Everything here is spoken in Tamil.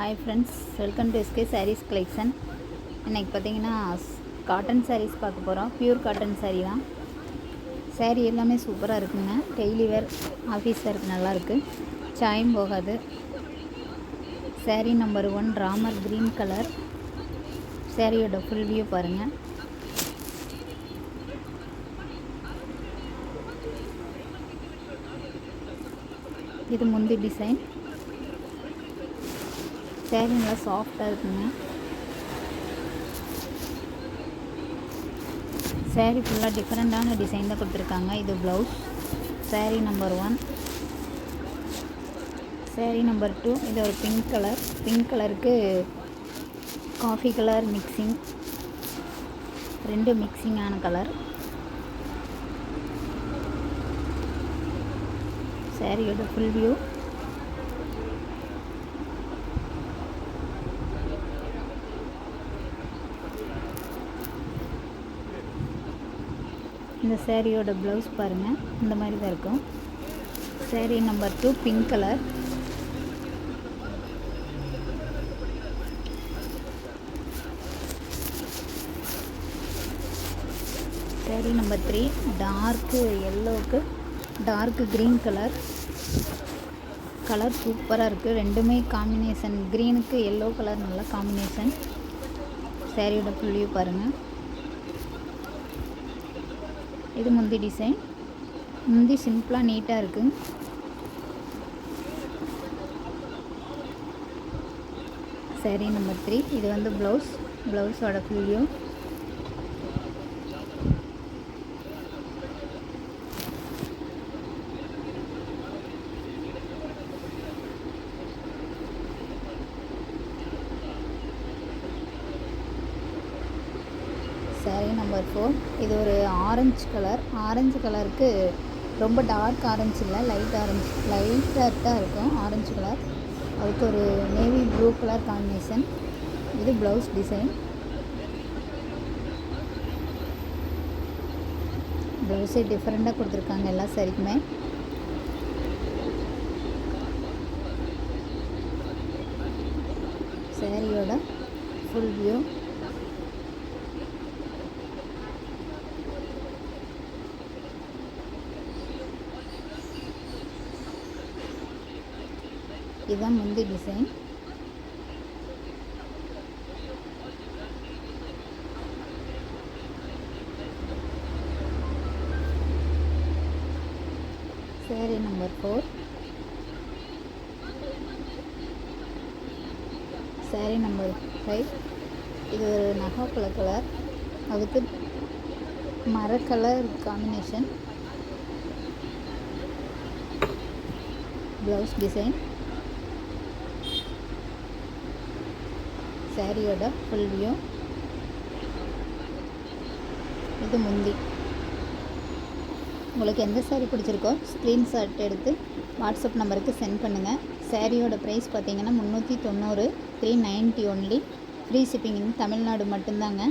Hi friends, welcome to SK Sarees collection. இன்றைக்கி பார்த்தீங்கன்னா காட்டன் சாரீஸ் பார்க்க போகிறோம். பியூர் காட்டன் சாரீ தான். சாரீ எல்லாமே சூப்பராக இருக்குங்க. டெய்லி வேர், ஆஃபீஸ் வேருக்கு நல்லாயிருக்கு, சாயம் போகாது. Sari number 1 Ramar green colour. சாரியோட ஃபுல் வியூ பாருங்கள். இது முந்தி டிசைன். சாரீ நல்லா சாஃப்டாக இருக்குங்க. சாரீ ஃபுல்லாக டிஃப்ரெண்ட்டான டிசைன் தான் கொடுத்துருக்காங்க. இது blouse. Sari number 1. Sari number 2 இது ஒரு பிங்க் கலர். பிங்க் கலருக்கு காஃபி கலர் மிக்சிங், ரெண்டு மிக்சிங்கான கலர். சாரியோட ஃபுல் வியூ. இந்த சாரியோட ப்ளவுஸ் பாருங்கள், இந்த மாதிரி தான் இருக்கும். Sari number 2 pink colour. Sari number 3 dark எல்லோவுக்கு டார்க் க்ரீன் கலர். கலர் சூப்பராக இருக்குது. ரெண்டுமே காம்பினேஷன். க்ரீனுக்கு எல்லோ கலர் நல்ல காம்பினேஷன். சாரியோட ஃபுல் வியூ பாருங்கள். இது முந்தி டிசைன். முந்தி சிம்பிளாக நீட்டாக இருக்குது. சாரீ நம்பர் 3 இது வந்து ப்ளவுஸ். ப்ளவுஸோட ஃபுல் வியூ. சாரீ நம்பர் 4 இது ஒரு ஆரஞ்சு கலர். ஆரஞ்சு கலருக்கு ரொம்ப டார்க் ஆரஞ்சு இல்லை, லைட் ஆரஞ்சு, லைட்டாக தான் இருக்கும் ஆரஞ்சு கலர். அதுக்கு ஒரு நேவி ப்ளூ கலர் காம்பினேஷன். இது ப்ளவுஸ் டிசைன். ப்ளவுஸே டிஃப்ரெண்ட்டாக கொடுத்துருக்காங்க எல்லா சாரிக்குமே. சாரியோட ஃபுல் வியூ. இதுதான் முந்தி design. Sari number 4. Sari number 5 இது ஒரு நகாப்பழ கலர். அதுக்கு மர கலர் காம்பினேஷன். Blouse design. சாரியோட ஃபுல் வியூ. இது முந்தி. உங்களுக்கு எந்த சாரீ பிடிச்சிருக்கோ ஸ்க்ரீன்ஷாட் எடுத்து வாட்ஸ்அப் நம்பருக்கு சென்ட் பண்ணுங்கள். சாரியோட ப்ரைஸ் பார்த்தீங்கன்னா 390, 390 ஒன்லி. Free shipping. தமிழ்நாடு மட்டும்தாங்க.